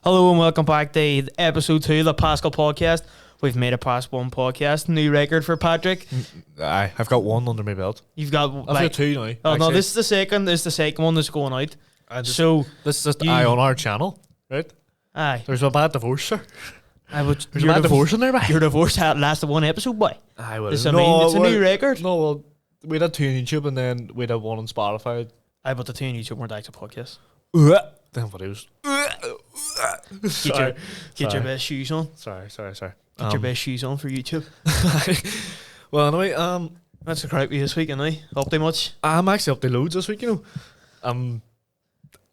Hello and welcome back to episode 2 of the Pascal podcast. We've made a past one podcast, new record for Patrick. I've got one under my belt. You've got I've got two now. Oh no, this is the second. This is the second one that's going out. So this is just on our channel, right? Aye. There's a bad divorce, sir. There's a bad divorce in there, mate. Your divorce had lasted one episode, boy. I would. It's a new record. No, well, we had two on YouTube and then we had one on Spotify. But the two on YouTube weren't actual podcasts. Then what it was. Get your best shoes on. Sorry. Get your best shoes on for YouTube. Well, anyway, That's a crowd this week, anyway. Up to much? I'm actually up to loads this week, you know.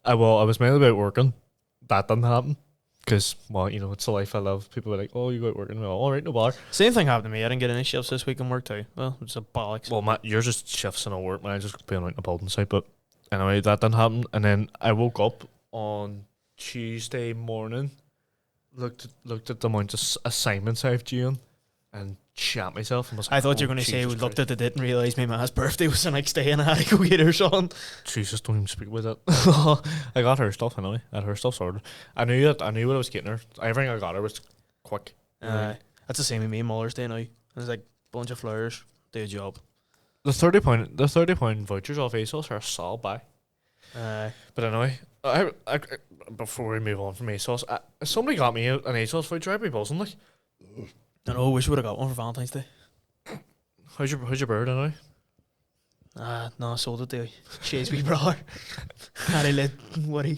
I was mainly about working. That didn't happen. Because, well, you know, it's the life I love. People are like, oh, you go out working. Well, all right, no bother. Same thing happened to me. I didn't get any shifts this week in work too. Well, it's a bollocks. Well, yours just shifts in a work. Mine's just being out in a building site. But anyway, that didn't happen. And then I woke up on Tuesday morning, looked at the amount of assignments I've due and shat myself. And was like, I thought you were going to say we looked at the date and realised my ma's birthday was the next day and I had to go get hers on. Jesus, don't even speak with it. I got her stuff anyway. I had her stuff sorted. I knew what I was getting her. Everything I got her was quick. That's the same with me Mother's Day now. It's like a bunch of flowers, do a job. The 30 pound vouchers off ASOS are a solid buy. But anyway, I before we move on from ASOS, somebody got me an ASOS voucher. I'd be buzzing like. I know, wish we would have got one for Valentine's Day. How's your bird anyway? No, I sold it to Shay's wee brother. Had he let what do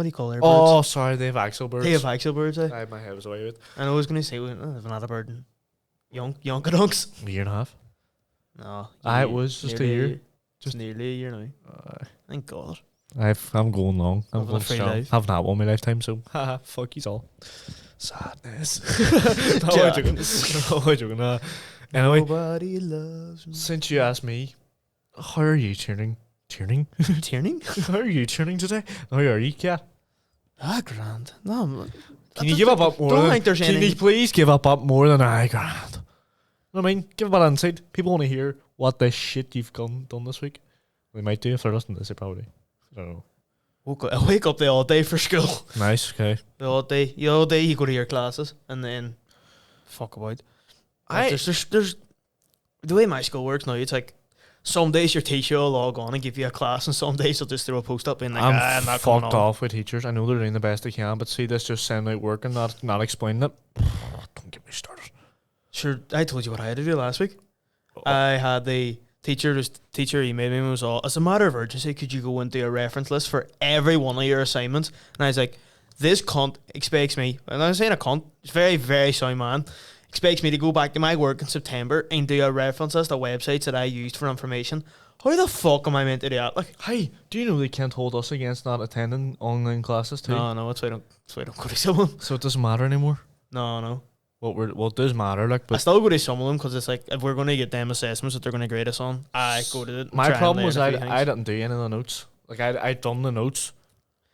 you call their birds? Oh, sorry, they have axle birds. They have axle birds, My head was away with. And I was going to say, we have another bird in Yonkadunks. A year and a half? No. It was just a year. Just nearly a year now. Thank God. I'm going long. I'm going strong. Life. Haven't had one in my lifetime, so haha, fuck you all. Sadness. No, I'm joking. Anyway, nobody loves me. Since you asked me, how are you tuning? Tierning? How are you tuning today? How are you, Kat? Grand. No, can you give up more? Can you please give up more than grand? You know what I mean? Give a bit of insight. People want to hear what the shit you've done this week. They might do if they're listening to this, probably. I don't know. I wake up the all day for school. Nice, okay. The all day you go to your classes and then fuck about. There's the way my school works now. It's like some days your teacher will log on and give you a class, and some days they'll just throw a post up being like, I'm not fucked off with teachers. I know they're doing the best they can, but see this just sending out work and not explaining it. Don't get me started. Sure, I told you what I had to do last week. I had the teacher emailed me and was all, as a matter of urgency, could you go into a reference list for every one of your assignments? And I was like, this cunt expects me, and I'm saying a cunt, it's very, very sound man, expects me to go back to my work in September and do a reference list of websites that I used for information. How the fuck am I meant to do that? Like, hey, do you know they can't hold us against not attending online classes too? No, that's why I don't go to some of them. So it doesn't matter anymore? No. Well, it does matter, like, but I still go to some of them because it's like, if we're going to get them assessments that they're going to grade us on, I go to it. My problem was I didn't do any of the notes. Like, I'd done the notes,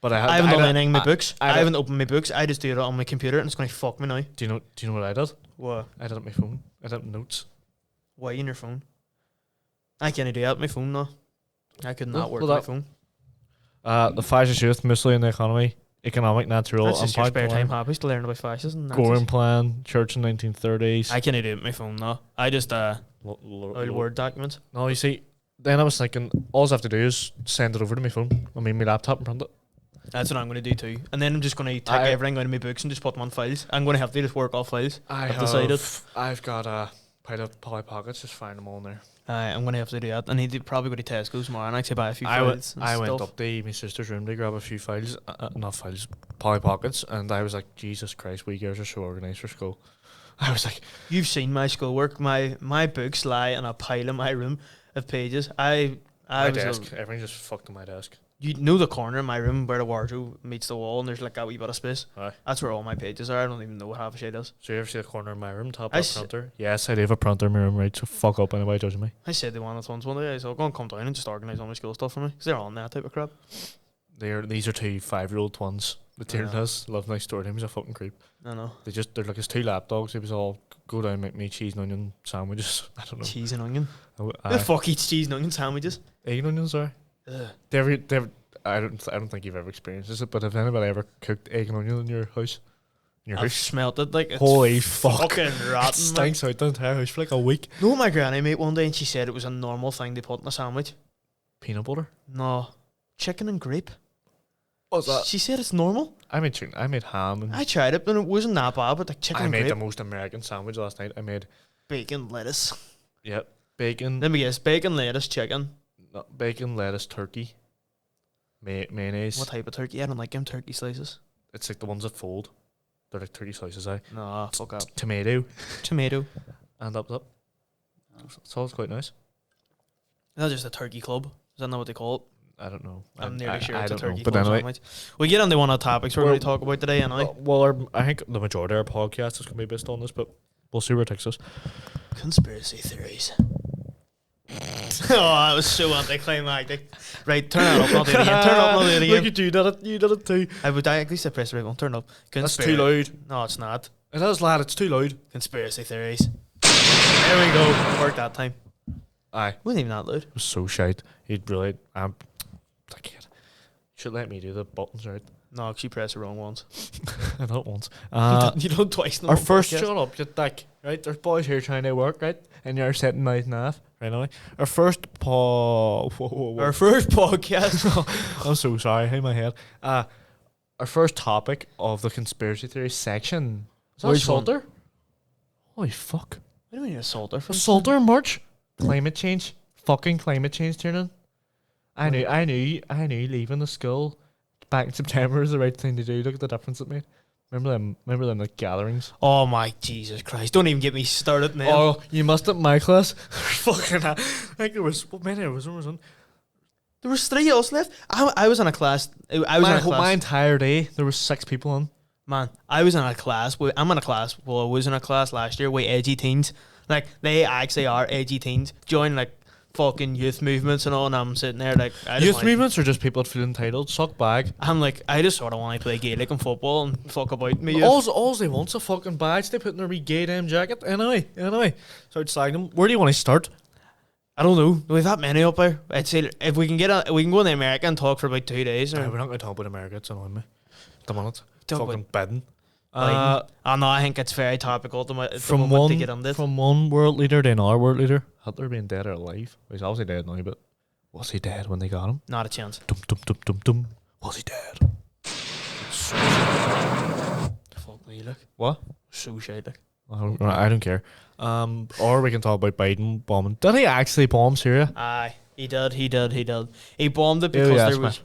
but I haven't done anything in my books. I haven't opened my books. I just do it on my computer and it's going to fuck me now. Do you know what I did? What? I did it on my phone. I did notes. Why on your phone? I can't do that on my phone, no. I could not work on my phone. The fascist youth, mostly in the economic, natural, that's just your spare time hobbies to learn about fascism. Gordon Plan, Church in 1930s. I can't do it on my phone, no. I just Word documents. No, you see, then I was thinking, all I have to do is send it over to my phone. my laptop and print it. That's what I'm going to do too. And then I'm just going to take everything out of my books and just put them on files. I'm going to have to just work off files. I've decided. I've got a pile of Polly Pockets, just find them all in there. I'm going to have to do that. I need to probably go to Tesco's tomorrow and actually buy a few files. I went up to my sister's room to grab a few files, not files, Polly Pockets, and I was like, Jesus Christ, we girls are so organised for school. I was like, you've seen my schoolwork. My books lie in a pile in my room of pages. My desk, everything just fucked in my desk. You know the corner in my room where the wardrobe meets the wall and there's like a wee bit of space? Aye. That's where all my pages are. I don't even know what half a shade is. So you ever see the corner in my room, top of printer? Yes, I do have a printer in my room, right? So fuck up anybody judging me. I said they wanted once one day, so I'm going to come down and just organise all my school stuff for me. Because they're on that type of crap. These are two 5-year-old twins. The Tiernan has love nice story to him. He's a fucking creep. I know. They're like his two lapdogs. He was all, go down and make me cheese and onion sandwiches. I don't know. Cheese and onion? Who the fuck eats cheese and onion sandwiches? Egg and onion, sorry. Ugh. I don't think you've ever experienced this, but have anybody ever cooked egg and onion in your house? In your I've house? smelt it like it's Holy fuck. fucking It rotten. Man. stinks out the entire house for like a week. No, my granny made one day and she said it was a normal thing they put in a sandwich. Peanut butter? No, chicken and grape. What's that? She said it's normal. I made chicken. I made ham. And I tried it, but it wasn't that bad. But like chicken I and made grape, the most American sandwich last night. I made, bacon, lettuce. bacon, Let me guess: bacon, lettuce, chicken. bacon, lettuce, turkey, mayonnaise. What type of turkey? I don't like them turkey slices. It's like the ones that fold. They're like turkey slices, No, fuck up. Tomato, Tomato. and up. So it's quite nice. That's just a turkey club. Is that not what they call it? I don't know. I'm nearly sure I it's a don't know, turkey but club anyway. sandwich. We get on to one of the topics we're Well- going to talk about today, anyway. I think the majority of our podcast is going to be based on this, but we'll see where it takes us. Conspiracy theories. Oh, that was so anticlimactic. Right, turn it up, not do it again. Turn it up, not do it Look again. at you did it. You did it too. At least I pressed the right one. Turn it up. That's too loud. No, it's not. It is, lad. It's too loud. Conspiracy theories. There we go. Worked that time. Aye. Wasn't even that loud. It was so shite. He'd really. I can't. Should let me do the buttons, right? No, 'cause you pressed the wrong ones. I don't once. You don't twice. in Our one first podcast. shut up, you dick. Right, there's boys here trying to work, right, and you're sitting nice and half, right away. Our first Our first podcast. I'm so sorry. Hey, my head. Our first topic of the conspiracy theory section. Is that Which one? Salter? Holy fuck! What do you mean a salter? A Salter in March. Climate change. Fucking climate change, Tiernan. I knew leaving the school back in September is the right thing to do. Look at the difference it made. Remember them like gatherings. Oh my Jesus Christ! Don't even get me started now. Oh, you must at my class. Fucking hell. I think there was many of us. There was 3 of us left. I was in a class. I was in a class. My entire day there was 6 people on. Man, I was in a class. I'm in a class. Well, I was in a class last year with edgy teens. Like they actually are edgy teens. Join like fucking youth movements and all. And I'm sitting there like Youth movements are just people that feel entitled. Suck bag. I'm like I just sort of want to play Gaelic and football and fuck about me. All they want's a fucking badge they put in their wee gay damn jacket. Anyway. Start slagging them. Where do you want to start? I don't know. We've that many up there. I'd say if we can we can go to America and talk for about 2 days. Or We're not going to talk about America. It's annoying me. The minute. Talk Fucking about bidding. Biden. I know. I think it's very topical at the From moment to get on this. from one world leader to another world leader. Hitler being dead or alive. Well, he's obviously dead now, but was he dead when they got him? Not a chance. Dum dum dum dum dum. Was he dead? Fuck me, look. What? So shit, like. I don't care. Or we can talk about Biden bombing. Did he actually bomb Syria? Aye, he did. He bombed it Ew, because yes,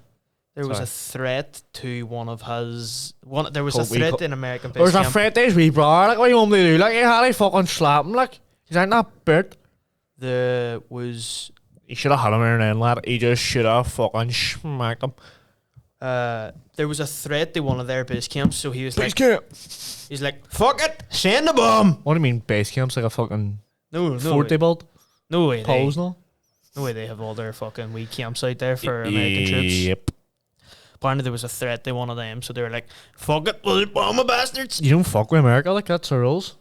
there was Sorry. a threat to one of his There was Cold a wee threat co- in American base There's a camp. threat there's wee bro. Like what you want me to do? Like how they fucking slap him like he's like not bird. There was He should have had him in then, lad. He just should have fucking smacked him. there was a threat to one of their base camps, so he was Base like, camp. he's like, fuck it, send the bomb. What do you mean base camp's like a fucking No fort they way, built? no way, Poles and all? no way they have all their fucking wee camps out there for American troops. Yep. Apparently there was a threat to one of them, so they were like, fuck it, we'll bomb the bastards. You don't fuck with America like that's the rules.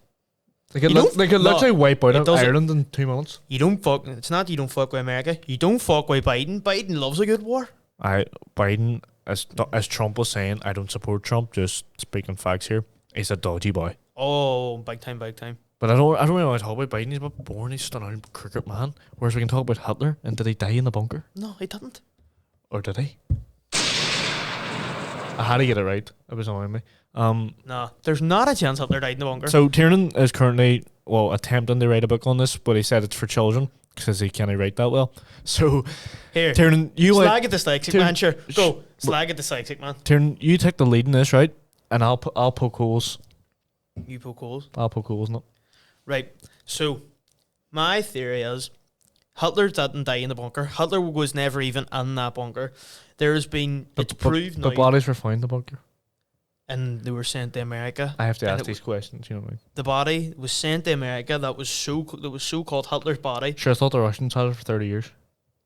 They could, You don't- they could no, literally wipe out it doesn't- Ireland in 2 months. You don't fuck. It's not you don't fuck with America. You don't fuck with Biden. Biden loves a good war. Biden, as Trump was saying, I don't support Trump. Just speaking facts here, he's a dodgy boy. Oh, big time, big time. But I don't really want to talk about Biden. He's about born. He's just an old cricket man. Whereas we can talk about Hitler and did he die in the bunker No, he didn't. or did he? I had to get it right. It was annoying me. No, there's not a chance Hitler died in the bunker. So Tiernan is currently attempting to write a book on this, but he said it's for children because he can't write that well. So Here, Tiernan, you slag at the dyslexic man. Sure, go sh- slag at the dyslexic man. Tiernan, you take the lead in this, right? And I'll poke holes. You poke holes. I'll poke holes in it. Right. So, my theory is Hitler didn't die in the bunker. Hitler was never even in that bunker. There's been it's proved the now, bodies were found in the bunker. and they were sent to America. I have to And ask it these questions. You know what I mean? The body was sent to America. That was so called Hitler's body. Sure, I thought the Russians had it for 30 years.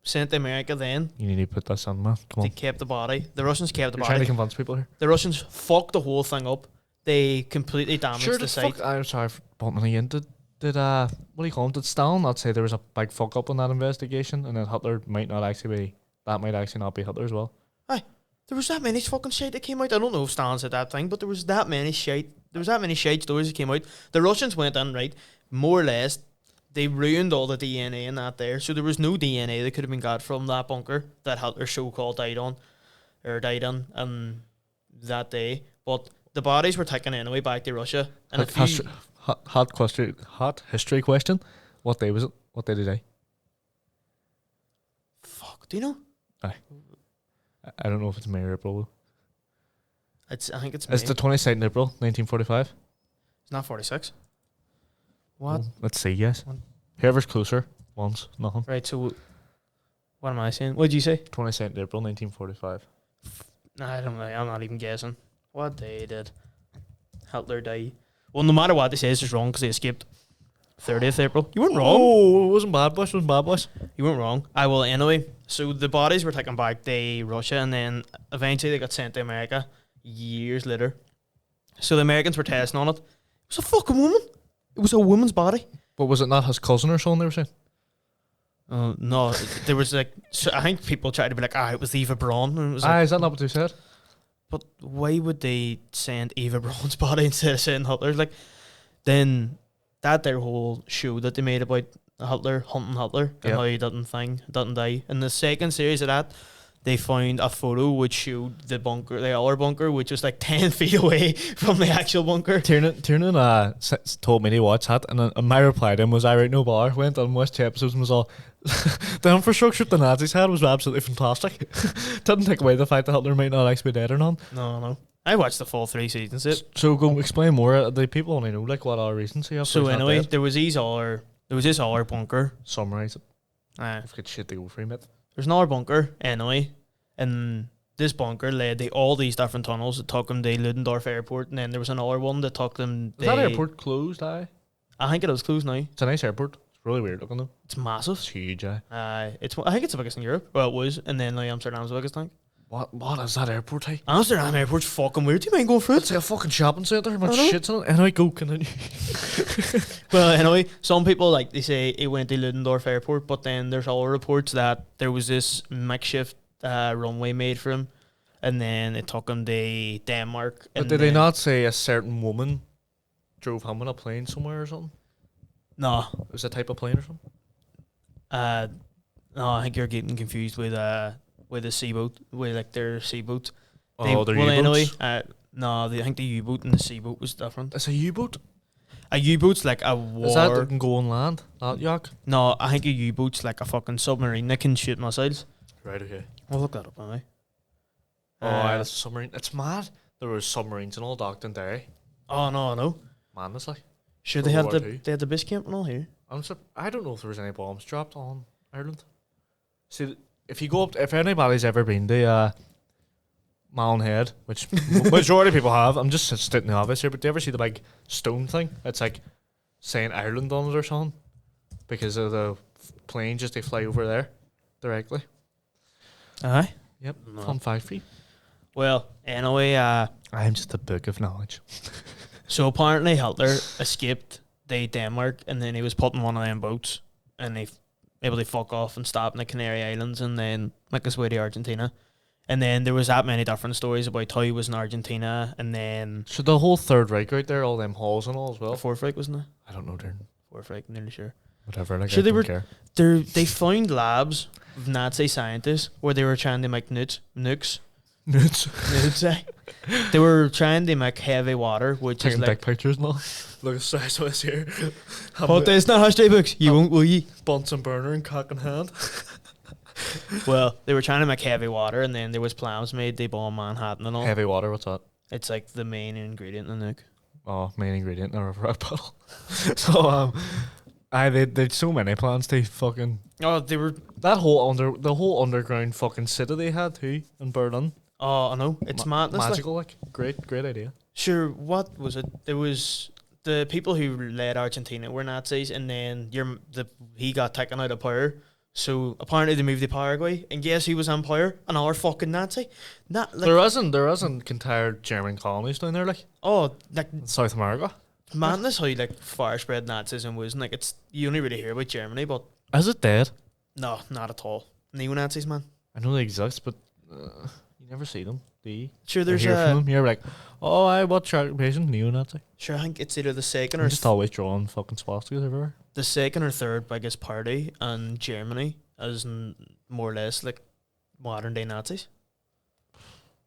Sent to America then. You need to put this on, man. Come They on. kept the body. The Russians kept the You're trying to body. convince people here. The Russians fucked the whole thing up. They completely damaged Sure, the did site. I'm sorry for bumping again. Did what do you call him? Did Stalin not say there was a big fuck up in that investigation and that Hitler might not actually be, that might actually not be Hitler as well? Aye, there was that many fucking shit that came out. I don't know if Stan said that thing, but there was that many shit. There was that many shit stories that came out. The Russians went in, right, more or less. They ruined all the DNA in that there, so there was no DNA that could have been got from that bunker that Hitler so-called died in that day. But the bodies were taken anyway back to Russia. And if you, Hot history question. What day was it? What day did they? fuck, do you know? I don't know if it's May or April. I think it's It's May. the 22nd April, 1945. It's not 46. What? Well, let's see, yes. One. Whoever's closer wants nothing. Right, so what am I saying? What did you say? 22nd April, 1945. I don't know. I'm not even guessing. What day did Hitler die? Well, no matter what they say, it's just wrong because they escaped. 30th April. You weren't wrong. Oh, it wasn't bad, boys. It wasn't bad, boys. You weren't wrong. I will anyway. So the bodies were taken back to Russia, and then eventually they got sent to America years later. So the Americans were testing on it. It was a fucking woman. It was a woman's body. But was it not his cousin or something they were saying? No, there was like. So I think people tried to be like, it was Eva Braun. And it was like, Is that not what they said? but why would they send Eva Braun's body instead of sending Hitler's? Like, then that their whole show that they made about Hitler, hunting Hitler, and how he didn't die. In the second series of that, they found a photo which showed the bunker, the other bunker, which was like 10 feet away from the actual bunker. Tiernan told me to watch that, and my reply to him was, I right no bother. Went on watched 2 episodes and was all, the infrastructure the Nazis had was absolutely fantastic. Didn't take away the fact that Hitler might not actually be dead or none. No. I watched the full 3 seasons. So go explain more. The people only know like what other reasons he has. So anyway, there was this other bunker. Summarize it. Aye. I've got shit to go for, mate. There's another bunker anyway, and this bunker led to all these different tunnels that took them to Ludendorff Airport, and then there was another one that took them. Is that airport closed? I think it is closed now. It's a nice airport. It's really weird looking though. It's massive. It's huge. I think it's the biggest in Europe. Well, it was, and then like Amsterdam's the biggest, I think. What is that airport? Hey? Amsterdam Airport's fucking weird. Do you mind going through It's it? like a fucking shopping centre. Much I know. shit's on it. Anyway, go continue. Well, anyway, some people like they say it went to Ludendorff Airport, but then there's other reports that there was this makeshift runway made for him, and then it took him to Denmark. But did they not say a certain woman drove him on a plane somewhere or something? No. It was a type of plane or something? No, I think you're getting confused with a seaboat, with like their seaboat. Their U-boats? Anyway, no, I think the U-boat and the seaboat was different. It's a U-boat? A U-boat's like a war. Is that that can go on land? That yacht? No, I think a U-boat's like a fucking submarine that can shoot missiles. Right, okay. I'll look that up, anyway. That's a submarine. It's mad. There were submarines and all docked in Derry. Oh no, I know. Madness, like. Sure, World War II. they had the base camp and all here. I don't know if there was any bombs dropped on Ireland. See, if you go up, if anybody's ever been to Malin, which majority of people have, I'm just stating the obvious here, but do you ever see the big stone thing? It's like saying Ireland on it or something because of the plane just they fly over there directly. Aye. Yep. No. Fun fact for you. Well, anyway, I am just a book of knowledge. so apparently Hitler escaped to Denmark, and then he was put in one of them boats, and they able to fuck off and stop in the Canary Islands, and then make his way to Argentina. And then there was that many different stories about how he was in Argentina, and then So the whole Third Reich out there, all them halls and all as the well. Fourth Reich, wasn't it? I don't know, Darren. Fourth Reich, nearly sure. Whatever. Like, Sure, I they don't were- care. They found labs of Nazi scientists where they were trying to make nukes. Nuts. They were trying to make heavy water, which Taking is like, dick pictures and all. Look at size of us here. but it's not hashtag books. You won't, will you? Bunsen burner and cock in hand. Well, they were trying to make heavy water, and then there was plans made to bomb Manhattan and all. Heavy water, what's that? It's like the main ingredient in the nuke. Oh, main ingredient in a rock bottle. So they did so many plans to fucking Oh, they were. the whole underground fucking city they had too in Berlin. Oh, I know. It's madness. Like, Magical, like great idea. sure, what was it? There was the people who led Argentina were Nazis, and then he got taken out of power. So apparently they moved to Paraguay, and guess who was in power? Another fucking Nazi. Not like There isn't entire German colonies down there, like like in South America. madness how like far spread Nazism was, and like it's you only really hear about Germany, but Is it dead? no, not at all. Neo Nazis, man. I know they exist, but You never see them, do you? Sure, Or there's hear from a. them. You're like, oh, I watch occupation neo-Nazi. Sure, I think it's either the second I'm or just always drawing fucking swastikas everywhere. the second or third biggest party in Germany, as more or less like modern day Nazis.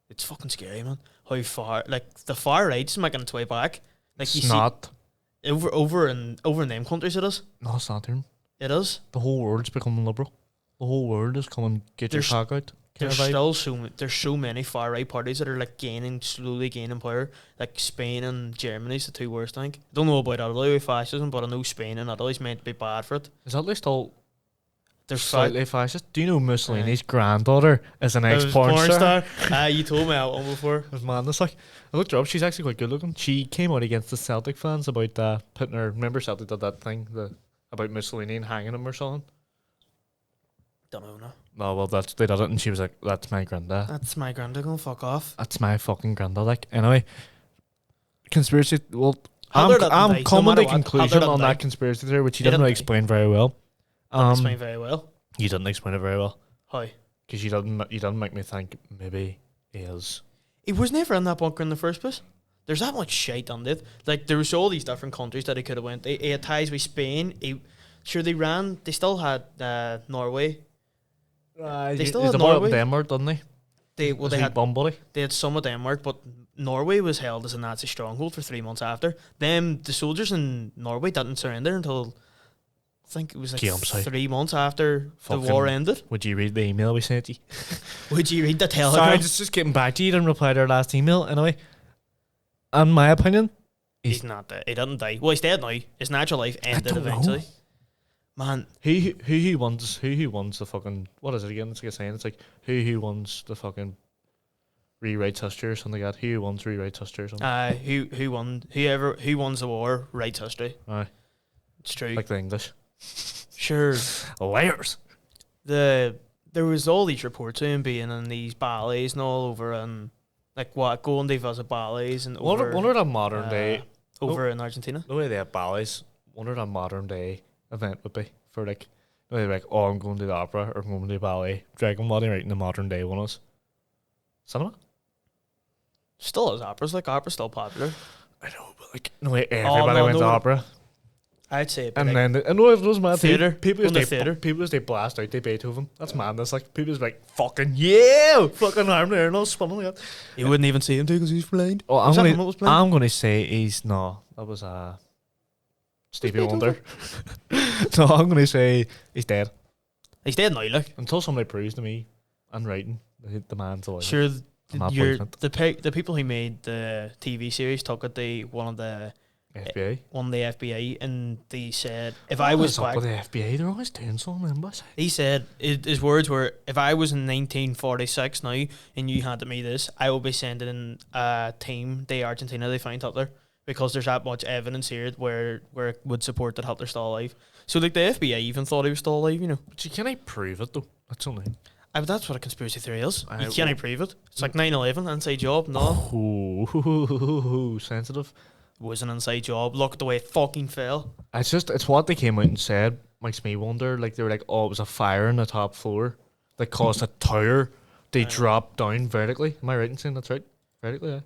It's fucking scary, man. How far, like the far right's making its way back. Like you It's see not. over in them countries, it is. No, it's not here. It is. The whole world's becoming liberal. The whole world is coming, get your There's- cock out. There's Kind of still there's so many far right parties that are like slowly gaining power. Like Spain and Germany's the two worst, I think. Don't know about Italy with fascism, but I know Spain and Italy's meant to be bad for it. Is Italy still There's slightly fascist? Do you know Mussolini's granddaughter is an ex-porn porn star? You told me that one before. It's madness. Like, I looked her up. She's actually quite good looking. She came out against the Celtic fans about putting her. Remember, Celtic did that thing about Mussolini and hanging him or something. Don't know, no. No, well, they did it, and she was like, "That's my granddad. That's my granddad gonna fuck off. That's my fucking granddad." Like, anyway, conspiracy. Well, Hitler didn't die, I'm no coming matter to what. conclusion Hitler didn't on die. that conspiracy theory, which you He didn't didn't really die. explain very well. Explain very well. You didn't explain it very well How? because you didn't make me think maybe he is. He was never in that bunker in the first place. There's that much shit on it. Like there was all these different countries that he could have went. He had ties with Spain. They still had Norway. They still had the boy up Norway. in Denmark, didn't they? They had Bumbody. They had some of Denmark, but Norway was held as a Nazi stronghold for 3 months after. Then the soldiers in Norway didn't surrender until I think it was like Campsite. 3 months after Fucking- the war ended. Would you read the email we sent you? Would you read the telegram? Sorry, just getting back to you. Didn't reply to our last email. Anyway, in my opinion, He's not dead. He didn't die. Well, he's dead now. His natural life ended don't know. eventually. Man, who wants the fucking, what is it again? It's like a saying. It's like who wants the fucking rewrites history or something like that. Who wants rewrites history or something. who wins the war writes history. Aye, It's true. like the English Sure. liars. There was all these reports of him being in these ballets and all over, and like going to visit ballets and over Wonder that modern day, over in Argentina. the way they have ballets. Wonder that modern day event would be for like, they're like, oh, I'm going to the opera or I'm going to the ballet. Dragon what they write in the modern day one is cinema. Still is operas. Like opera's still popular. I know, but like no way everybody went to opera. I'd say. And then no, it was mad. Theatre. People Going to just theatre. people just blast out the Beethoven. That's madness. Like people just like fucking yeah, fucking arm there and all spinning like that. You wouldn't even see him too because he's blind. Oh, Was that one that was playing? I'm gonna say he's no. That was Stevie Wonder. No, I'm gonna say he's dead He's dead now. Look. until somebody proves to me in writing the man's alive. Sure. I'm not You're, believing it. the people who made the TV series took it to one of the FBI and they said if I was up back, with the FBI, they're always doing something. But he said his words were, if I was in 1946 now and you handed me this, I will be sending in a team to Argentina to find Hitler because there's that much evidence here where it would support that Hitler's still alive. So like the FBI even thought he was still alive, you know. But you can't prove it though. That's only. But that's what a conspiracy theory is. I- You can't prove it. It's like 9/11, inside job. No, Oh, sensitive. it was an inside job. Look at the way it fucking fell. It's what they came out and said makes me wonder. Like they were like, oh, it was a fire on the top floor that caused a tower to drop down vertically. Am I right in saying that's right? Vertically,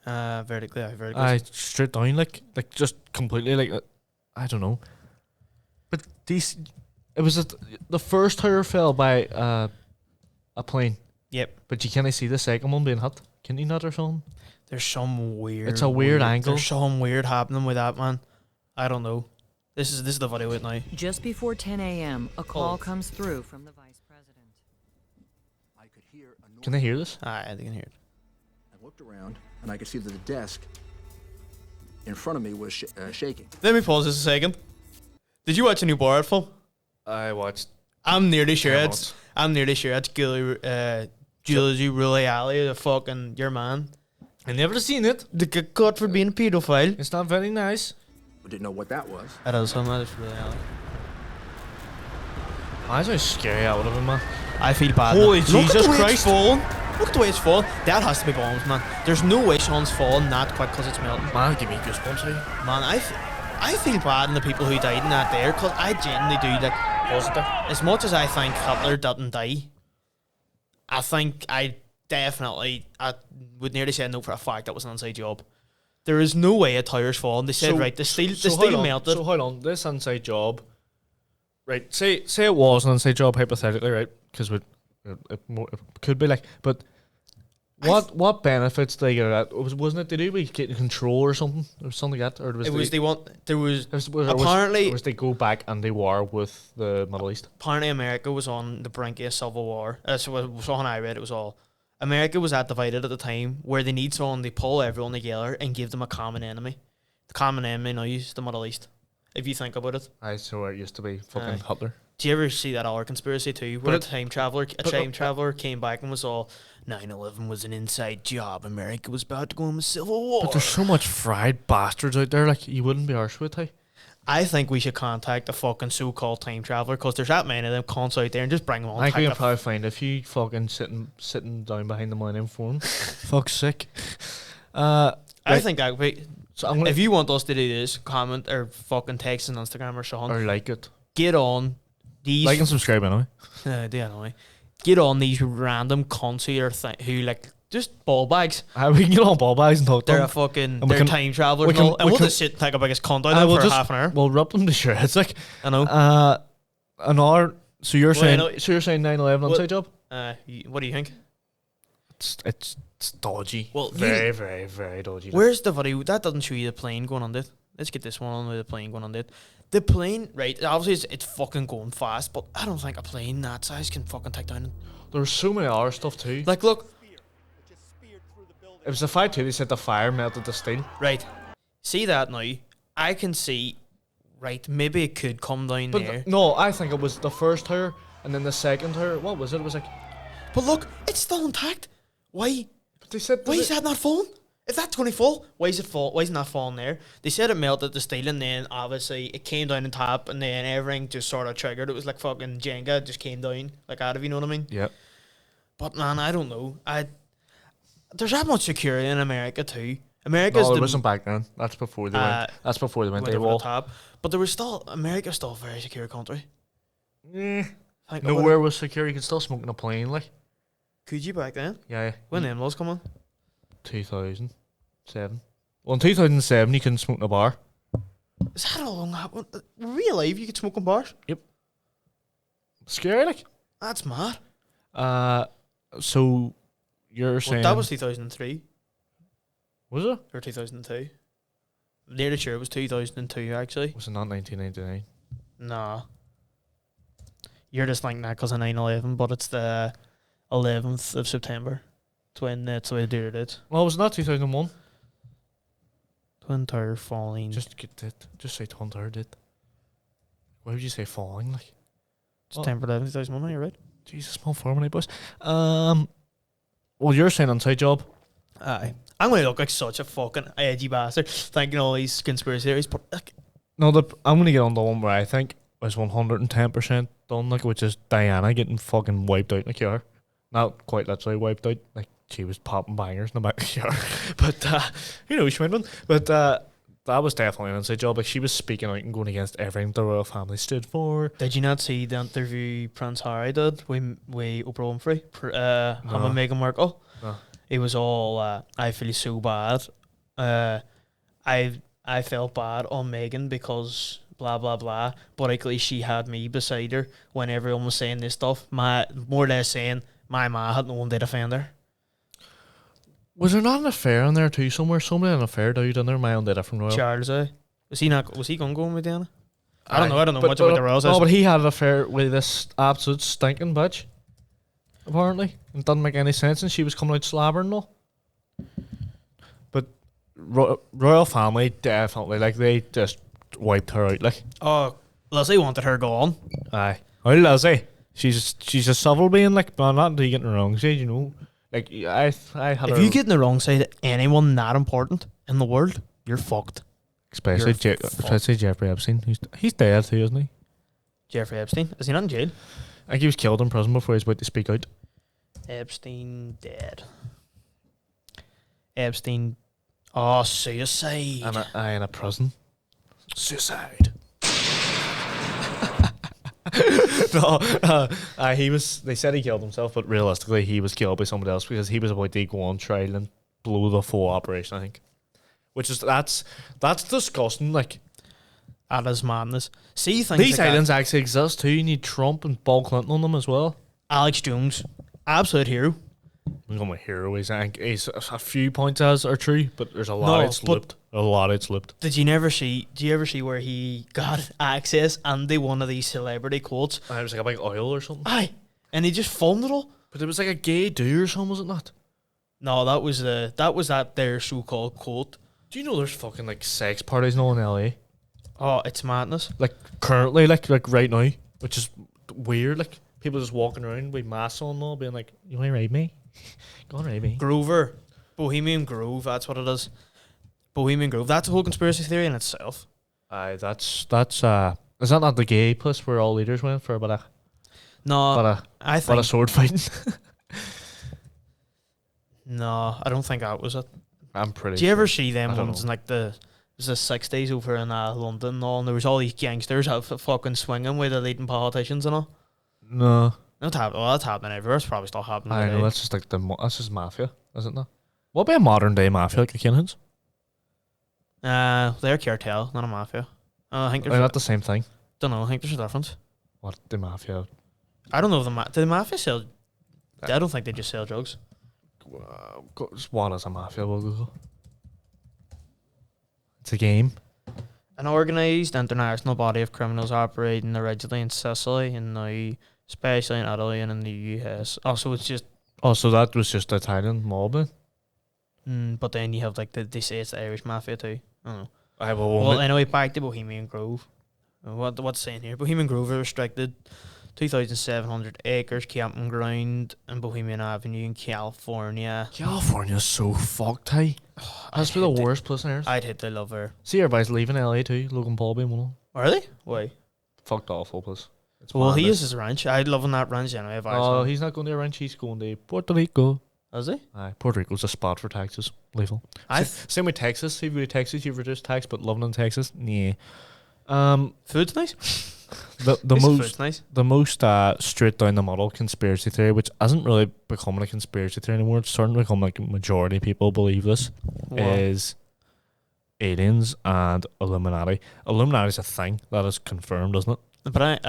Vertically. aye, straight down, like just completely, like I don't know. But it was the first tower fell by a plane. Yep. But you can't see the second one being hit. Can you not or something? There's some weird. It's a weird angle. There's some weird happening with that, man. I don't know. This is the video right now. Just before 10 a.m., a call Oh. comes through from the vice president. I could hear a noise. Can they hear this? I can hear it. I looked around, and I could see that the desk in front of me was shaking. Let me pause this a second. Did you watch a new Borat film? I watched. I'm nearly sure Yeah, it's. I'm nearly sure it's Giulia Ruliali, the fucking your man. I never seen it. The get caught for being a pedophile. It's not very nice. I didn't know what that was. That is him. That is Ruliali. That's how scary that would have been, man. I feel bad. Holy man. Look at Jesus the way Christ. It's falling. Look at the way it's falling. That has to be bombs, man. There's no way Sean's falling that quick because it's melting. Man, give me goosebumps here. Man, I feel bad in the people who died in that there because I genuinely do. Like, Was it there? as much as I think Hitler didn't die, I think definitely, I would nearly say no for a fact that was an inside job. There is no way a tire's fallen. They said, right, the steel melted. So hold on, this inside job, right? Say it was an inside job hypothetically, right? Because it could be like, but what benefits did they get at? Wasn't it to do with getting control or something like that, or was apparently or was they go back and they war with the Middle East? Apparently America was on the brink of a civil war. So when I read it was all America was that divided at the time where they need someone to pull everyone together and give them a common enemy. The common enemy now is the Middle East. If you think about it. I saw it used to be fucking Hitler. Do you ever see that other conspiracy too, where a time traveler came back and was all 9/11 was an inside job. America was about to go into civil war. But there's so much fried bastards out there, like you wouldn't be arsed with, hey. I think we should contact the fucking so-called time traveler because there's that many of them cons out there and just bring them on. I think we can probably find a few fucking sitting down behind the Millennium Forum. Fuck's sake. I think that would be. So if you want us to do this, comment or fucking text on Instagram or something. Or like it. Get on these. Like and subscribe anyway. Anyway. Get on these random cons who like just ball bags. We can get on ball bags and talk to They're them. a fucking And time travelers and all. And we'll just sit and take a biggest cunt out of them for half an hour. We'll rip them to shreds, like. I know. An hour. So you're saying 9/11 inside job? What do you think? It's dodgy. Well, very, very, very dodgy. Where's the video? That doesn't show you the plane going on it. Let's get this one on with the plane going on it. The plane, right? Obviously, it's fucking going fast, but I don't think a plane that size can fucking take down. There's so many other stuff too. Like, look. It was the fight too. They said the fire melted the steel. Right. See that now? I can see. Right, maybe it could come down there. No, I think it was the first tower and then the second tower. What was it? It was like. But look, it's still intact. Why? But they said. Why is that not falling? If that's going to fall, why is it fall? Why isn't that falling there? They said it melted the steel, and then obviously it came down on top, and then everything just sort of triggered. It was like fucking Jenga, it just came down like out of, you know what I mean? Yeah. But man, I don't know. There's that much security in America too. There wasn't back then. That's before they went. That's before they went to the wall. Top. But there was still America's still a very secure country. Nowhere was secure. You could still smoke in a plane, like. Could you back then? Yeah. When them laws come on? 2007. Well, in 2007, you couldn't smoke in a bar. Is that how long that went? Real life, you could smoke in bars? Yep. Scary, like. That's mad. So you're saying that was 2003. Was it? Or 2002? Nearly sure it was 2002, actually. Was it not 1999? Nah. You're just thinking that because of 9/11, but it's the 11th of September. That's when they did it. Well, was it not 2001? Twin Tower falling. Just say Twin Tower did. Why would you say falling, like? September 11th, 2001, you're right. Jesus, small formally, boys. Well, you're saying inside job. Aye. I'm going to look like such a fucking edgy bastard thinking all these conspiracy theories, but like, no, I'm going to get on the one where I think was 110% done, like, which is Diana getting fucking wiped out in a car. Not quite literally wiped out, like she was popping bangers in the back of the car. But you know, she went one. But that was definitely an inside job. Like she was speaking out and going against everything the royal family stood for. Did you not see the interview Prince Harry did with Oprah Winfrey, him and Meghan Markle? No. It was all I feel so bad. I felt bad on Meghan because blah blah blah. But actually, she had me beside her when everyone was saying this stuff. More or less saying my ma had no one to defend her. Was there not an affair in there too somewhere? Somebody had an affair dude in there. My own did it from Royal. Charles, was he going to go with Diana? I don't know much about the Royals. No, but he had an affair with this absolute stinking bitch. Apparently, it doesn't make any sense, and she was coming out slabbering and all. But royal family definitely, like, they just wiped her out, like. Oh, Lizzie wanted her gone. Aye. Oh, Lizzie. She's a civil being, like, but not until you get in the wrong side, you know. Like, I had if you get in the wrong side of anyone that important in the world, you're fucked. Especially Jeffrey Epstein. He's dead too, isn't he? Jeffrey Epstein? Is he not in jail? I think he was killed in prison before he was about to speak out. Epstein dead. Epstein. Oh, suicide. In a prison. Suicide. No, he was. They said he killed himself, but realistically, he was killed by somebody else because he was about to go on trial and blow the full operation. I think, which is that's disgusting. Like That is madness. See things these like that. islands actually exist too. You need Trump and Bill Clinton on them as well. Alex Jones, absolute hero. I'm going with hero. I think he's a few points as are true, but there's a lot No, it's slipped. A lot it's slipped. Did you ever see where he got access and they one of these celebrity quotes? It was like a big oil or something. Aye, and he just filmed it all. But it was like a gay dude or something, was it not? No, that was their so-called quote. Do you know there's fucking like sex parties now in LA? Oh, it's madness. Like currently, like right now, which is weird. Like people just walking around with masks on, all being like, "You want to rape me? Go on, rape me." Grover, Bohemian Grove. That's what it is. Bohemian Grove. That's a whole conspiracy theory in itself. Aye, that's is that not the gay place where all leaders went for a bit of No, I think sword fighting? no. I don't think that was it. I'm pretty. Do you ever sure. see them I don't ones know. in like the 60s over in London and all, and there was all these gangsters out fucking swinging with the leading politicians and all? No, That's happening everywhere. It's probably still happening I know today. that's just like that's just mafia, isn't it? What about a modern day mafia like the Kinhans? They're cartel, not a mafia. I think They're there's not the same thing. don't know. I think there's a difference. What the mafia? I don't know if do the mafia sell. I don't think they just sell drugs. What is a mafia? We'll Google. It's a game. An organised international body of criminals operating originally in Sicily and now especially in Italy and in the US. Also, it's just. Oh, so that was just Italian mob then? But then you have like they say it's the Irish mafia too. I don't know. I will. Well, anyway, back to Bohemian Grove. What's saying here? Bohemian Grove are restricted 2,700 acres camping ground in Bohemian Avenue in California. California's so fucked, hey. That's be the worst place on earth. I'd hit the love her. See, everybody's leaving LA too. Logan Paul being one of them. Are they? Why? Fucked awful place. It's Well, he madness. is his ranch. I'd love on that ranch anyway. If I Oh, was him. he's not going to a ranch. He's going to Puerto Rico. Is he? Aye, Puerto Rico's a spot for taxes. Legal. Same with Texas. See, if you go to Texas, you reduce tax, but living in Texas, yeah. Food's nice. The Food's most nice. the most straight down the middle conspiracy theory, which isn't really becoming a conspiracy theory anymore. It's starting to become like a majority of people believe this, is aliens and Illuminati. Illuminati's a thing that is confirmed, isn't it? But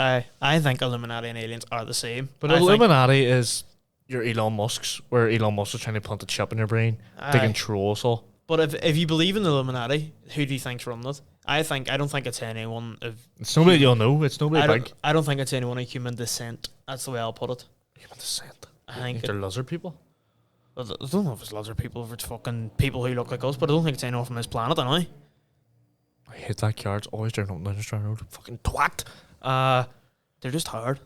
I think Illuminati and aliens are the same. But I think- Illuminati is your Elon Musk's, where Elon Musk is trying to plant a chip in your brain to Aye. control us all. But if you believe in the Illuminati, who do you think's running it? I don't think it's anyone of. It's nobody you'll know. It's nobody big. I don't think it's anyone of human descent. That's the way I'll put it. Human descent. I think they're lizard people. I don't know if it's lizard people, if it's fucking people who look like us, but I don't think it's anyone from this planet, anyway. I hate that car. It's always driving up and down the Strand Road. Fucking twat. They're just hard.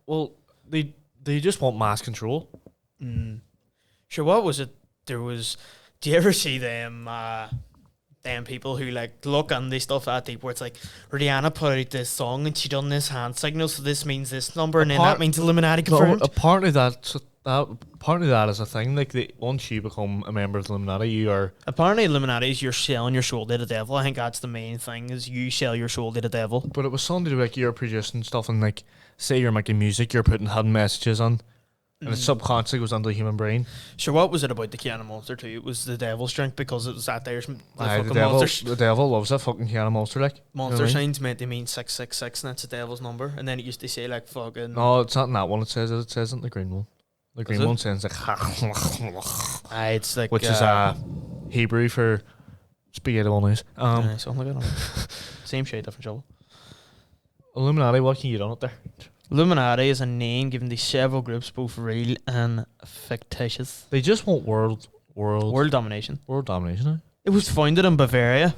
Well, they just want mass control. Sure, what was it? There was. Do you ever see them people who like look on this stuff that deep where it's like Rihanna put out this song and she done this hand signal, so this means this number, and then that means Illuminati confirmed. Apparently that is a thing. Like once you become a member of the Illuminati, you are. Apparently, Illuminati is you're selling your soul to the devil. I think that's the main thing: is you sell your soul to the devil. But it was something to do like you're producing stuff and like say you're making music, you're putting hidden messages on, and it subconsciously goes into the human brain. Sure, what was it about the Kiana Monster too? It was the devil's drink because it was that there's The devil loves that fucking Kiana Monster, like monster you know what I mean? signs meant to mean 666, and that's the devil's number. And then it used to say like fucking. No, it's not in that one. It says it in the green one. The green one says like, It's like which is Hebrew for spaghetti bolognese. something like that. Same shade, different trouble. Illuminati, what can you do it there? Illuminati is a name given to several groups, both real and fictitious. They just want world domination. domination. Eh? It was founded in Bavaria.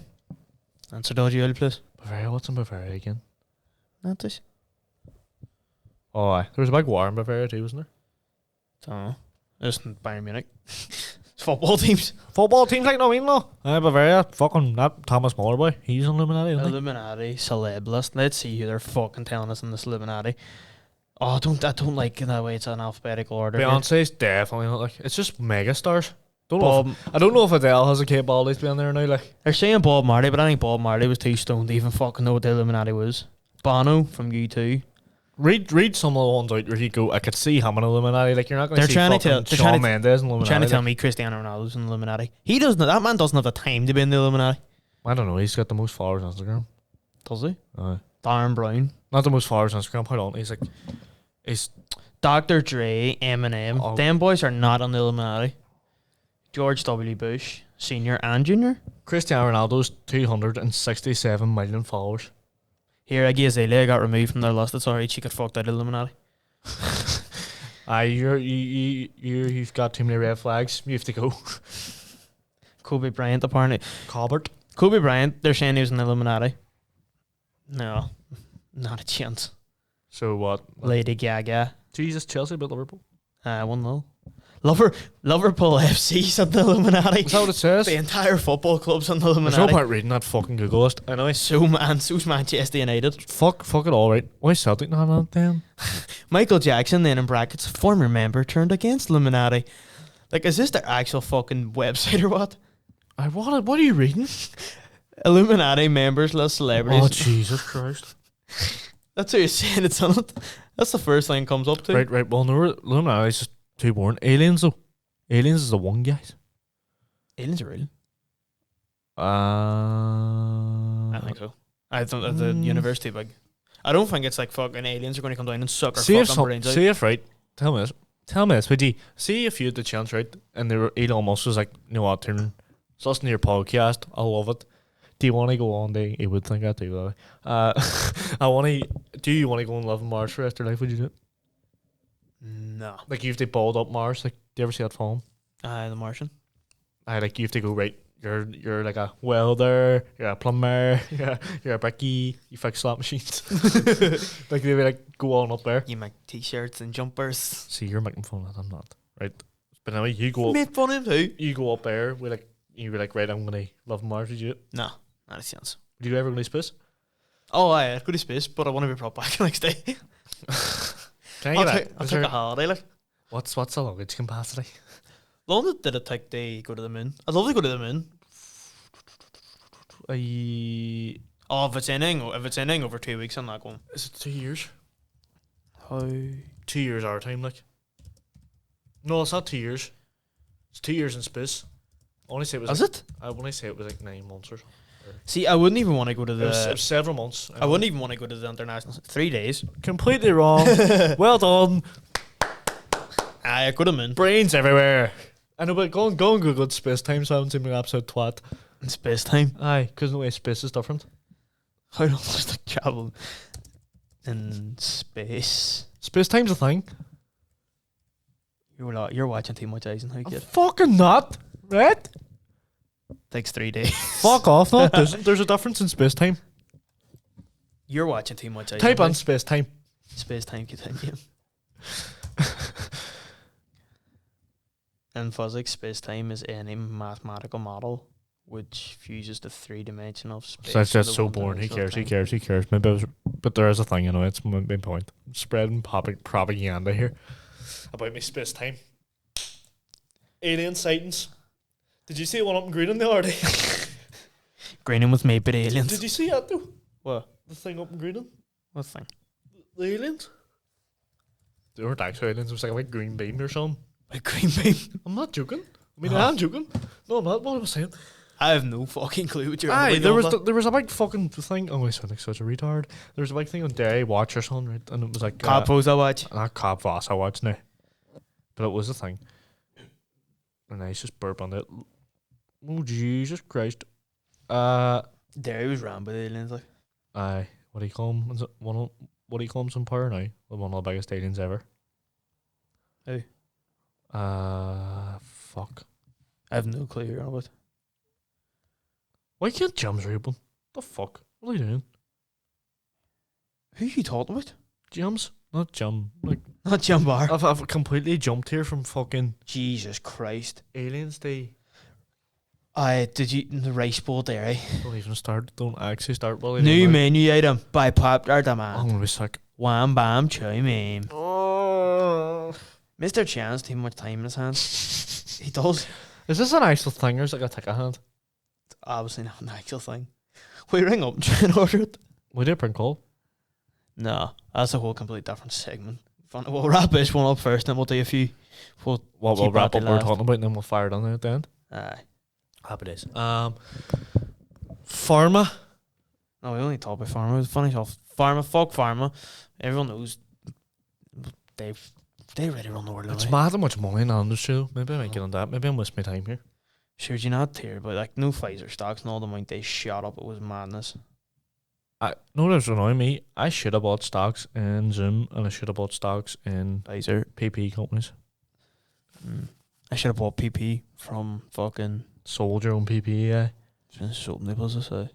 That's a dodgy old place. Bavaria, what's in Bavaria again? Not this. Oh, aye. There was a big war in Bavaria too, wasn't there? Don't know. It's in Bayern Munich. It's football teams. Football teams like no mean no. Bavaria, fucking that Thomas Muller boy. He's an Illuminati, isn't he? Illuminati celeb list. Let's see who they're fucking telling us in this Illuminati. Oh, I don't like that way it's an alphabetical order. here. Beyonce's definitely not like. It's just mega stars. Bob, I don't know if Adele has a capability to be on there now. Like they're saying Bob Marley, but I think Bob Marley was too stoned to even fucking know what the Illuminati was. Bono from U2. Read some of the ones out where you go, I could see him in Illuminati. Like, you're not going They're to see trying to fucking tell- they're Shawn trying to- Mendes in You're Illuminati. trying to tell like. me Cristiano Ronaldo's in the Illuminati. He doesn't. That man doesn't have the time to be in the Illuminati. I don't know. He's got the most followers on Instagram. Does he? Aye. Darren Brown, Not the most followers on Instagram. Hold on. He's Dr. Dre, Eminem. Oh. Them boys are not on the Illuminati. George W. Bush, Senior and Junior. Cristiano Ronaldo's 267 million followers. Here, Iggy Azalea got removed from their list. It's alright. She got fucked out of Illuminati. You've got too many red flags. You have to go. Kobe Bryant, apparently. Colbert. Kobe Bryant, they're saying he was in the Illuminati. No, not a chance. So what? Lady Gaga. Jesus, Chelsea beat Liverpool. 1-0. Liverpool FC's in the Illuminati. Is that what it says? The entire football club's in the There's no Illuminati. point reading that fucking Google list. I know. So's Manchester United. Fuck it all right. Why is Celtic not on it then? Michael Jackson, then in brackets, former member turned against Illuminati. Like, is this their actual fucking website or what? What are you reading? Illuminati members list celebrities. Oh, Jesus Christ. That's what you're saying it's on it. That's the first thing it comes up to. Right. Well, no, Illuminati's just too boring. Aliens, though. Aliens is the one, guys. Aliens are real. I I think so. I think that the university big. I don't think it's like fucking aliens are going to come down and suck our fucking brains out. See if right. Tell me this, would you? See if you had the chance, right? And Elon Musk was like, you know what, turn listen to your podcast. I love it. Do you want to go on the? He would think I do. By the way. Do you want to go and live on Mars for the rest of your life? Would you do it? No. Like, you have to balled up Mars. Like, do you ever see that film? The Martian. Like, you have to go right. You're like a welder. You're a plumber. You're a brickie. You fix slot machines. Like, they like go on up there. You make t-shirts and jumpers. See, you're making fun of that. I'm not. Right. But anyway, you go. Made fun of him too. You go up there with like you were like, right, I'm gonna live on Mars. Would you? No, not a chance. Would you ever go to space? Oh, I'd go to space, but I want to be brought back the next day. Can I I'll take a holiday. Like, what's the luggage capacity? how long did it take to go to the moon? I'd love to go to the moon. Oh, if it's ending over 2 weeks, I'm not going. Is it 2 years? How? 2 years our time, like. No, it's not 2 years. It's 2 years in space. I want to say it was. Is like, it? I want to say it was like 9 months or something. See, I wouldn't even want to go to It was the. several months. I wouldn't even want to go to the international. 3 days. Completely wrong. Well done. I go to the moon. Brains everywhere. I know, but go and Google space time so I haven't seen an absolute twat. In space time. Aye, because the way space is different. How long does the travel in space? Space time's a thing. You're watching too much Eisenhower, I'm kid. fucking not, right? Takes 3 days. Fuck off, no. There's a difference in space time. You're watching too much Eisenhower. Type on space time. Space time continuum. In physics, space time is any mathematical model which fuses the 3-dimensional space. So that's with just the so boring. Who one-dimensional cares? time. Maybe but there is a thing, you know. It's my main point. I'm spreading propaganda here about my space time. Alien sightings. Did you see one up in Greenland the other day? Greening with me, but aliens. Did you see that though? What? The thing up in Greenland? What thing? The aliens? They weren't actually aliens. It was like a big green beam or something. A green beam? I'm not joking. I mean, I am joking. No, I'm not. What am I saying? I have no fucking clue what you're Aye, reading there on was that. there was a big fucking thing. Oh, I sound like such a retard. There was a big thing on Dairy Watch or something, right? And it was like Cop pose I watch. not Cop Voss I watch now, but it was a thing. And I just burp on it. Oh Jesus Christ! There he was ran by the aliens. Like, Aye, what do you call him? Is it what do you call him? Some power now? One of the biggest aliens ever. Who? Fuck. I have no clue who you're on about. Why can't Jums open? The fuck? What are you doing? Who are you talking about? Jums? Not Jum. Like Not Jim Barr. I've completely jumped here from fucking Jesus Christ. Aliens Day. Did you the rice bowl dairy? Don't even start. Don't actually start. Well, New menu item by popular I'm demand. gonna be sick. Wham bam chow mein. Oh. Mr. Chan's too much time in his hands. He does. Is this an actual thing or is it like a ticket hand? It's obviously not an actual thing. We ring up and try and order it. We did a prank call. No, that's a whole complete different segment. Fun. We'll wrap this one up first, then we'll do a few. We'll We'll wrap up what we're last. talking about, and then we'll fire it on at the end. Aye. Happy days. Pharma. No, we only talk about pharma. It was funny stuff. Pharma, fuck pharma. Everyone knows they really run the world. It's away. mad how much money in on the show. Maybe I might get on that. Maybe I'm wasting my time here. Sure, do you not hear? But like, no Pfizer stocks and all the amount they shot up. It was madness. I know what's annoying me. I should have bought stocks in Zoom, and I should have bought stocks in Pfizer. PP companies. I should have bought PP from fucking Sold your own PP, yeah. something they supposed to say.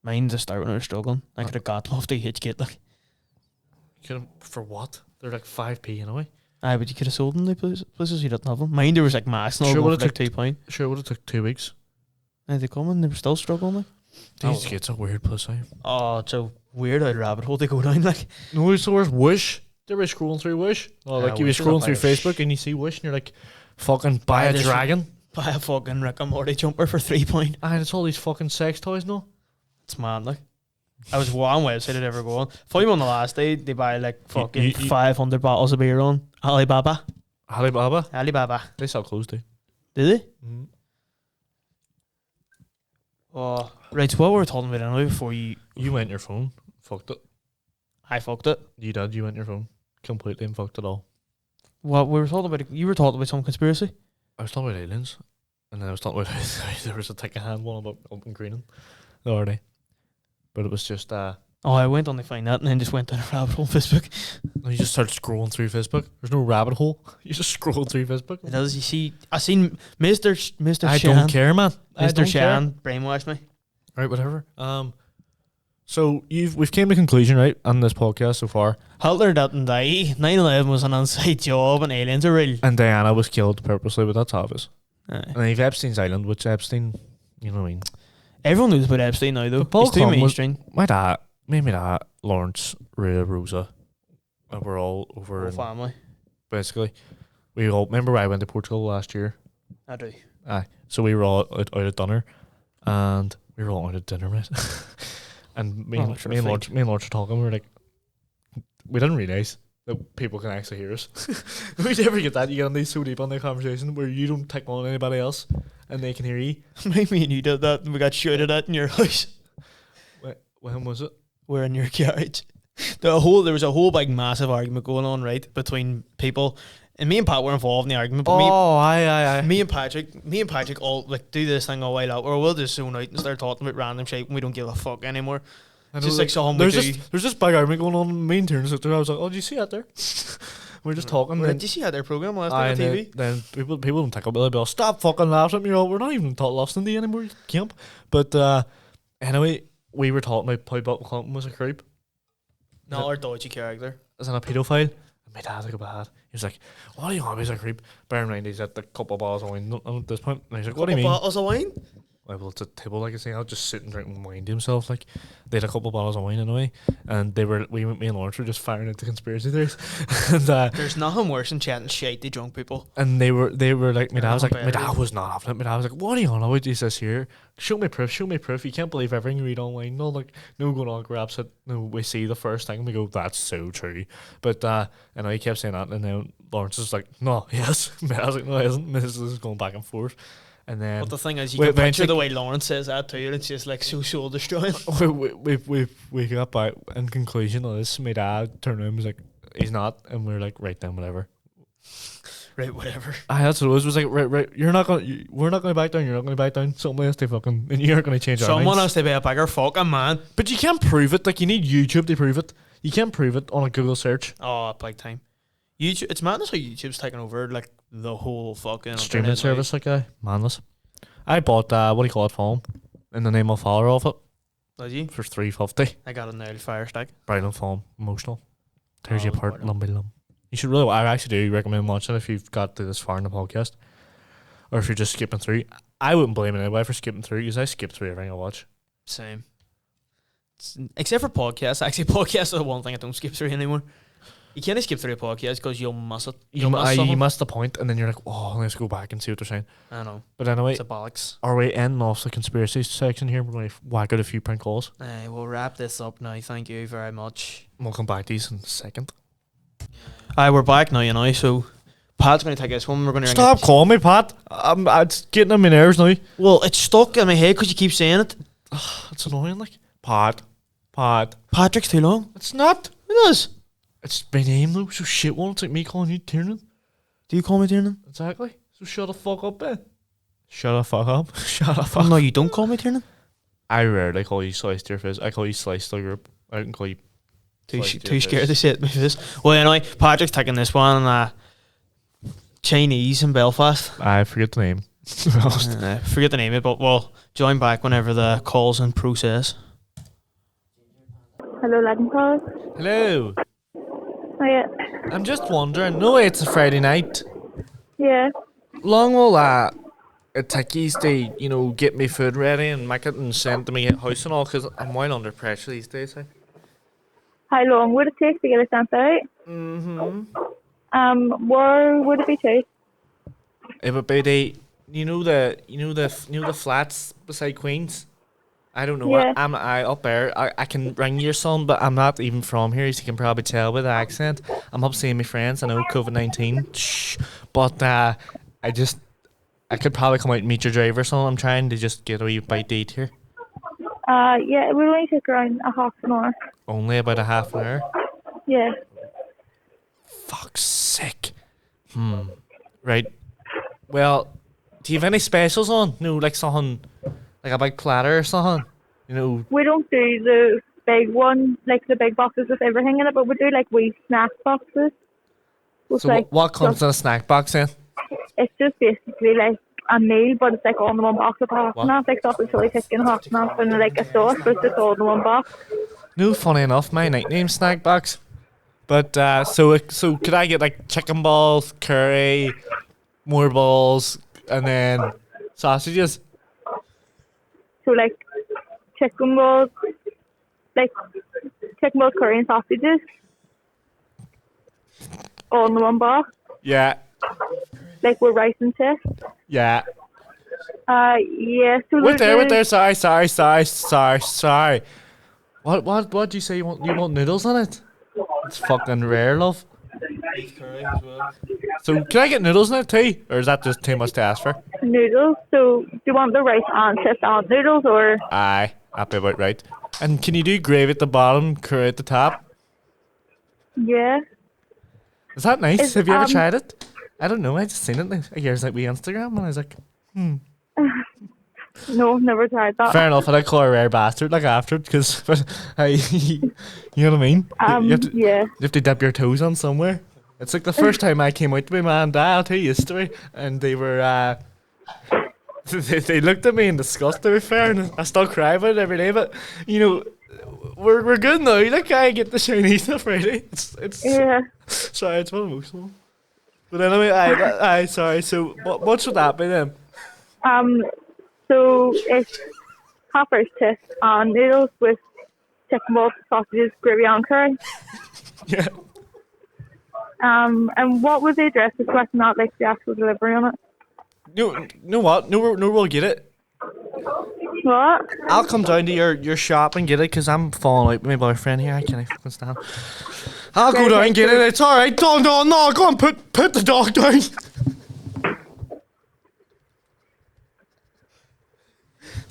Mine to start when I was struggling. I could have got them off the HK like. For what? They're like 5p anyway. Aye, but you could have sold them the places you didn't have them. Mine there was like mass and all Sure, going would've for like took- £2. Sure, it would have took 2 weeks. Aye, they come and they were still struggling like. These kids are weird plus I. Oh, it's a weird old rabbit hole they go down like. No, it's the worst. Wish. They were scrolling through Wish. Oh, like you were Wish is a scrolling through pile of Facebook and you see Wish and you're like, fucking buy a this- dragon. Buy a fucking Rick and Morty jumper for £3. And it's all these fucking sex toys, no? It's mad like. I was one website I'd ever go on. Funny on the last day they buy like fucking you- 500 bottles of beer on Alibaba. Alibaba. Alibaba. They sell clothes too. Did they? Mm. Oh, right. So what we were talking about anyway before You went your phone. Fucked it. I fucked it. You did. You went your phone. Completely and fucked it all. What we were talking about? You were talking about some conspiracy. I was talking about aliens. And then I was talking about there was a take a hand one about open greening the other day. But it was just Oh, I went on to find that and then just went down a rabbit hole on Facebook. you just start scrolling through Facebook. There's no rabbit hole. You just scroll through Facebook. It does. You see, I seen Mr. I Shan. don't care, man. I Mr. don't Shan brainwashed me. Right, whatever. So we've came to a conclusion, right, on this podcast so far. Hitler didn't die. 9/11 was an inside job and aliens are real. And Diana was killed purposely, but that's obvious. Aye. And you've Epstein's Island, which Epstein, you know what I mean. Everyone knows about Epstein now, though. But Paul He's too Conn was- mainstream. My dad, Lawrence, Rhea, Rosa, we're all over. Whole in- family. basically, we all remember I went to Portugal last year. I do. Aye, so we were all out at dinner, and we were all out at dinner, mate. And me, Oh, and, for me, and a Lawrence, me and Lawrence were talking. We were like, we didn't realise that people can actually hear us. We never get that. You get on these so deep on the conversation where you don't take on anybody else, and they can hear you. Me and you did that and we got shouted at in your house. When was it? We're in your garage. There was a whole big massive argument going on, right, between people. And me and Pat were involved in the argument. But aye. me and Patrick all like do this thing a while out, or we'll just zone out and start talking about random shit and we don't give a fuck anymore. It's just like something we do. There's this big argument going on. Me and Tiernan I was like, oh, did you see that there? We're just talking. Well, Then, did you see how their program last aye, night on TV? then people don't take up with it. They'll stop fucking laughing at me. We're not even listening to you anymore, you camp. But anyway, we were talking about how Bill Clinton was a creep. No, our dodgy character. As in a paedophile. And my dad took a bad. He was like, what do you want? He's a creep. Bear in mind, he's at the couple of bottles of wine at this point. And he's like, what do you mean? Bottles of wine? Well, it's a table, like I say. I'll just sit and drink and wine to himself. Like, they had a couple of bottles of wine anyway, and me and Lawrence were just firing into conspiracy theories. And There's nothing worse than chatting shit to drunk people. and they were like, my dad was like, Nothing my better. dad was not having it. My dad was like, what are you on about? He says here, show me proof. You can't believe everything you read online. No, like, no going on grabs it. No, we see the first thing and we go, that's so true. But and he kept saying that, and then Lawrence was like, no, yes. My dad was like, no, it isn't. This is going back and forth. And then But the thing is, you we can picture eventually- the way Lawrence says that too, and it's just like so soul destroying. we got back in conclusion of this. My dad turned around and was like, he's not, and we were like, right then, whatever. Right, whatever. That's what it was. It was like, right, we're not gonna back down. You're not gonna back down. Somebody has to fucking, and you aren't gonna change our Someone minds. has to be a bigger fucking man. But you can't prove it. Like, you need YouTube to prove it. You can't prove it on a Google search. Oh, big time. YouTube. It's madness how YouTube's taken over like the whole fucking Streaming internet now. service, like manless. I bought what do you call it, foam, in the name of father of it Did you? for $3.50. I got a nail fire stick. Brilliant foam, emotional. Tears Oh, you apart, brilliant. lump by lump. You should really. I actually do recommend watching it if you've got to this far in the podcast, or if you're just skipping through. I wouldn't blame anybody for skipping through because I skip through everything I watch. Same. Except for podcasts. Actually, podcasts are the one thing I don't skip through anymore. You can't skip through a podcast because you'll miss it. You miss something. miss the point, and then you're like, oh, let's go back and see what they're saying. I know. But anyway, It's a bollocks. are we ending off the conspiracy section here? We're going to whack out a few prank calls. We'll wrap this up now. Thank you very much. We'll come back to these in a second. We're back now, you know. So Pat's going to take this one. We're going to Stop calling me Pat. It's getting on my nerves now. Well, it's stuck in my head because you keep saying it. It's annoying, like. Pat. Patrick's too long. It's not. It is. It's my name though, so shit one. It's like me calling you Tiernan. Do you call me Tiernan? Exactly. So shut the fuck up, Ben. Shut the fuck up. Shut the fuck No, you don't call me Tiernan. I rarely call you Slice to your face. I call you Slice to your group. I can call you Too Slice to your scared to face. say it. This. Well, anyway, Patrick's taking this one. Chinese in Belfast. I forget the name. Forget the name of it, but we'll join back whenever the call's in process. Hello, Latin Calls. Hello. Oh, yeah. I'm just wondering. No way, it's a Friday night. Yeah. Long will it take you to, get me food ready and make it and send to me at house and all, because I'm well under pressure these days. How long would it take to get it sent out? Where would it be to? It would be the flats beside Queens. I don't know. Yeah. I'm up there. I can ring your son, but I'm not even from here, so you can probably tell by the accent. I'm up seeing my friends. I know COVID-19, but I could probably come out and meet your driver. So I'm trying to just get a wee bite to eat here. Yeah, it would only take around a half an hour. Only about a half an hour. Yeah. Fuck's sake. Right. Well, do you have any specials on? No, like something, like a big platter or something? We don't do the big one, like the big boxes with everything in it, but we do like wee snack boxes. With, So what comes in a snack box then? It's just basically like a meal, but it's like all in one box with half and half, like sausage, chili, chicken, half and half, and like a sauce, but it's just all in one box. No, funny enough, my nickname snack box. But so could I get like chicken balls, curry, more balls, and then sausages? So like chicken balls, curry and sausages, all in one box, Yeah, like with rice and chips. yeah. Yeah. So Wait there's there. Sorry. What do you say? You want noodles on it? It's fucking rare, love. So can I get noodles in it too, or is that just too much to ask for? noodles. So do you want the rice and chips and noodles, or? Aye, that'd be about right. And can you do gravy at the bottom, curry at the top? Yeah. Is that nice? Is, Have you ever tried it? I don't know. I just seen it. I hear it's like we Instagram, and I was like, No, never tried that. fair enough. I'd call her a rare bastard like after, because you know what I mean. You Yeah. have to dip your toes on somewhere. It's like the first time I came out to my mum and dad. I'll tell you a story, and they were they looked at me in disgust. To be fair, and I still cry about it every day. But we're good now. Like I get the Chinese on Friday. It's Yeah. sorry, it's one emotional. But anyway, I sorry. So what should that be then? So it's half rice chips and noodles with chicken balls, sausages, gravy and curry. Yeah. And what was the address? It's like not like the actual delivery on it. You know what? No, we'll get it. What? I'll come down to your shop and get it, because I'm falling out with my boyfriend here. I can't fucking stand. I'll go down and get it. It's all right. No, go on, put the dog down.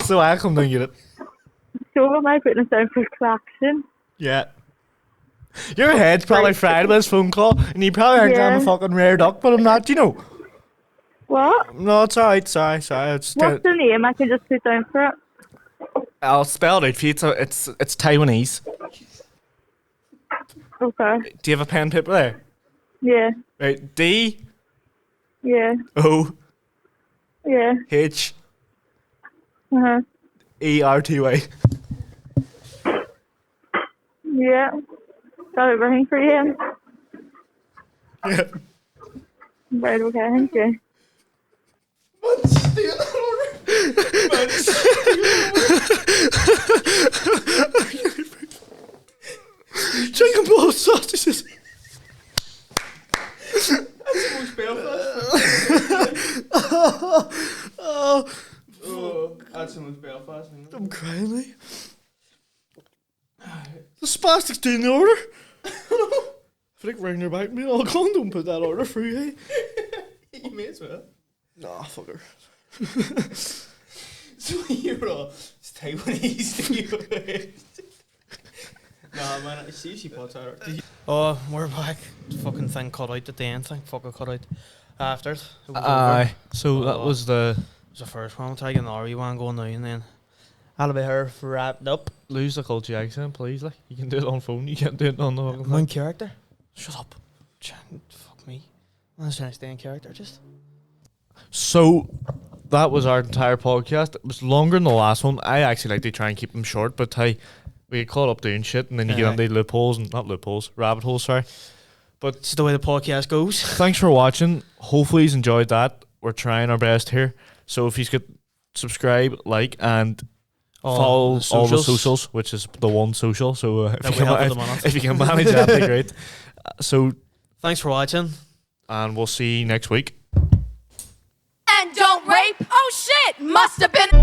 So I'll come down and get it. So am I putting it down for collection? Yeah. Your head's probably fried with this phone call, and you probably think I'm a Yeah. fucking rare duck, but I'm not, What? No, it's alright, sorry. It's What's the name? I can just put down for it. I'll spell it out for you. It's Taiwanese. Okay. Do you have a pen and paper there? Yeah. Right, D Yeah. O Yeah. H Uh-huh. ERTY. Yeah. Got everything for you. Yeah. Right, okay, thank you. Chicken balls, sausages. That's so much Belfast. I'm crying, like. The spastics doing the order. If they ring their back, me, I'll go and don't put that order through, hey. You may as well. Nah, fucker. So you're all Taiwanese. Nah, man, I see she puts out. Oh, we're back. Fucking thing cut out at the end. Thing fucking cut out after it. It was over. So that was the It was the first one. We'll take another wee one going now and then. That'll be her wrapped up. lose the culture accent, please. Like, you can do it on phone, you can't do it on the fucking One thing. character. Shut up. Fuck me. I'm just trying to stay in character. Just. So that was our entire podcast. It was longer than the last one. I actually like to try and keep them short, but hey, we get caught up doing shit, and then you get into loopholes and not loopholes, rabbit holes. Sorry, but It's the way the podcast goes. thanks for watching. Hopefully, you've enjoyed that. We're trying our best here. So if you could subscribe, like, and follow all the socials, which is the one social. So if you can manage that, that'd be great. So Thanks for watching. and we'll see you next week. And don't rape. Oh shit, must have been.